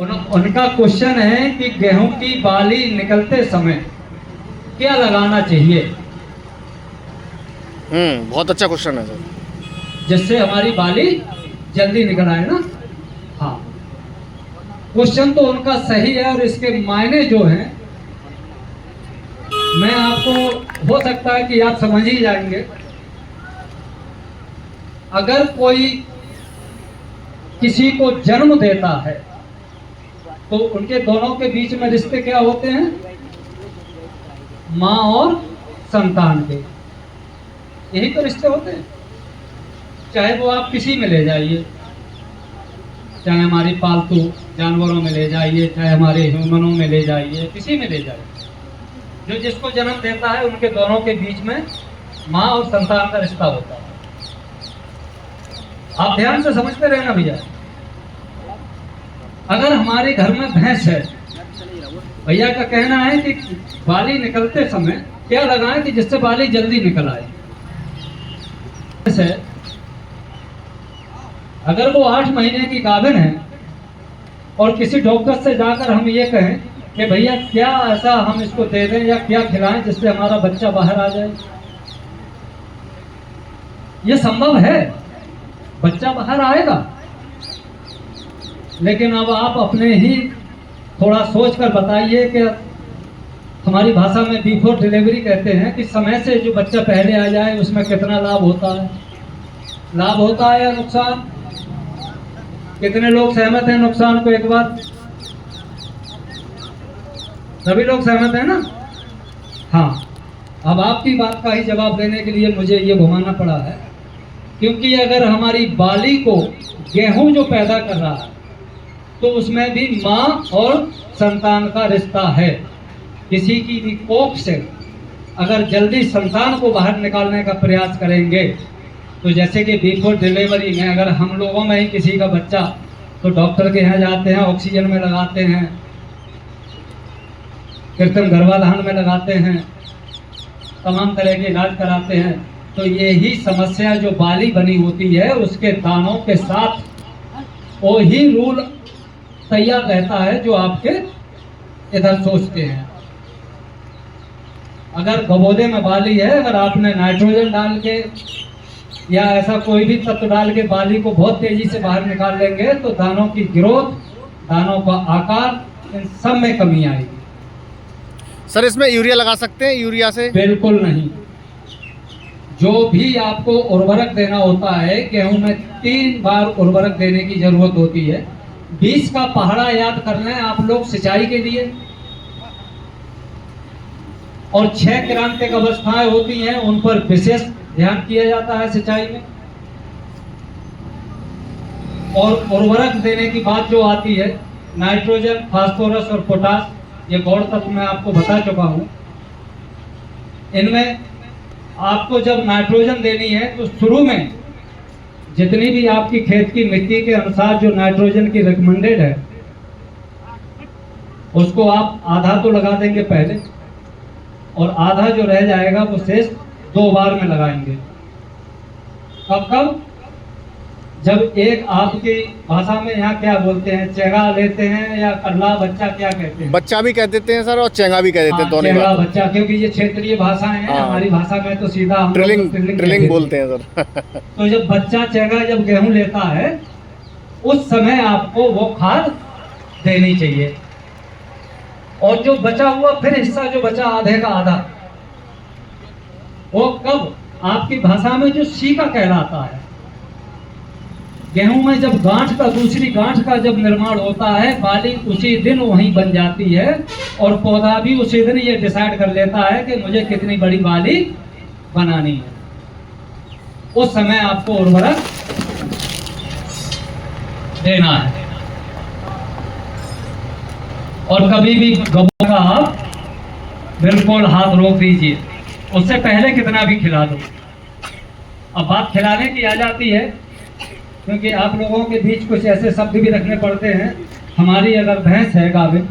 उनका क्वेश्चन है कि गेहूं की बाली निकलते समय क्या लगाना चाहिए। बहुत अच्छा क्वेश्चन है सर, जिससे हमारी बाली जल्दी निकल आए ना। हाँ, क्वेश्चन तो उनका सही है और इसके मायने जो हैं मैं आपको, हो सकता है कि आप समझ ही जाएंगे। अगर कोई किसी को जन्म देता है तो उनके दोनों के बीच में रिश्ते क्या होते हैं, माँ और संतान के, यही तो रिश्ते होते हैं। चाहे वो आप किसी में ले जाइए, चाहे हमारी पालतू जानवरों में ले जाइए, चाहे हमारे ह्यूमनों में ले जाइए, किसी में ले जाइए, जो जिसको जन्म देता है उनके दोनों के बीच में माँ और संतान का रिश्ता होता है। आप ध्यान से समझते रहना भैया। अगर हमारे घर में भैंस है, भैया का कहना है कि बाली निकलते समय क्या लगाएं कि जिससे बाली जल्दी निकल आए। अगर वो 8 महीने की गाभिन है और किसी डॉक्टर से जाकर हम ये कहें कि भैया क्या ऐसा हम इसको दे दें या क्या खिलाएं जिससे हमारा बच्चा बाहर आ जाए, ये संभव है, बच्चा बाहर आएगा। लेकिन अब आप अपने ही थोड़ा सोच कर बताइए कि हमारी भाषा में बिफोर डिलीवरी कहते हैं कि समय से जो बच्चा पहले आ जाए उसमें कितना लाभ होता है, लाभ होता है या नुकसान। कितने लोग सहमत हैं नुकसान को? एक बार सभी लोग सहमत हैं ना? हाँ, अब आपकी बात का ही जवाब देने के लिए मुझे ये घुमाना पड़ा है, क्योंकि अगर हमारी बाली को गेहूं जो पैदा कर रहा है तो उसमें भी माँ और संतान का रिश्ता है। किसी की भी कोख से अगर जल्दी संतान को बाहर निकालने का प्रयास करेंगे तो जैसे कि बिफोर डिलीवरी में अगर हम लोगों में ही किसी का बच्चा, तो डॉक्टर के यहाँ जाते हैं, ऑक्सीजन में लगाते हैं, कृत्रिम गर्भाधान में लगाते हैं, तमाम तरह के इलाज कराते हैं। तो यही समस्या जो बाली बनी होती है उसके दानों के साथ वो ही रूल तैयार रहता है जो आपके इधर सोचते हैं। अगर गबोदे में बाली है, अगर आपने नाइट्रोजन डाल के या ऐसा कोई भी तत्व डाल के बाली को बहुत तेजी से बाहर निकाल लेंगे तो दानों की ग्रोथ, दानों का आकार, इन सब में कमी आएगी। सर इसमें यूरिया लगा सकते हैं? यूरिया से बिल्कुल नहीं। जो भी आपको उर्वरक देना होता है, गेहूं में 3 बार उर्वरक देने की जरूरत होती है। 20 का पहाड़ा याद कर लें आप लोग सिंचाई के लिए, और 6 क्रांतिक अवस्थाएं होती हैं, उन पर विशेष ध्यान किया जाता है सिंचाई में। और उर्वरक देने की बात जो आती है, नाइट्रोजन, फास्फोरस और पोटास, ये गौड़ तत्व मैं आपको बता चुका हूं। इनमें आपको जब नाइट्रोजन देनी है तो शुरू में जितनी भी आपकी खेत की मिट्टी के अनुसार जो नाइट्रोजन की रिकमेंडेड है उसको आप आधा तो लगा देंगे पहले, और आधा जो रह जाएगा वो शेष 2 बार में लगाएंगे। कब? जब एक आपकी भाषा में यहाँ क्या बोलते हैं, चेगा लेते हैं या कल्ला बच्चा क्या कहते हैं? बच्चा भी कह देते हैं सर और चेंगा भी कह देते हैं, दोनों चेगा बच्चा, क्योंकि ये क्षेत्रीय भाषाएं हैं। हमारी भाषा में तो सीधा हम ट्रिलिंग बोलते हैं सर। तो जब बच्चा चेगा जब गेहूं लेता है उस समय आपको वो खाद देनी चाहिए। और जो बचा हुआ फिर हिस्सा जो बचा आधे का आधा, वो कब? आपकी भाषा में जो सीका कहलाता है। गेहूं में जब गांठ का, दूसरी गांठ का जब निर्माण होता है, बाली उसी दिन वहीं बन जाती है और पौधा भी उसी दिन ये डिसाइड कर लेता है कि मुझे कितनी बड़ी बाली बनानी है। उस समय आपको उर्वरक देना है। और कभी भी गबों का आप बिल्कुल हाथ रोक दीजिए, उससे पहले कितना भी खिला दो। अब बात खिलाने की आ जाती है, क्योंकि आप लोगों के बीच कुछ ऐसे शब्द भी रखने पड़ते हैं। हमारी अगर भैंस है गाभिन,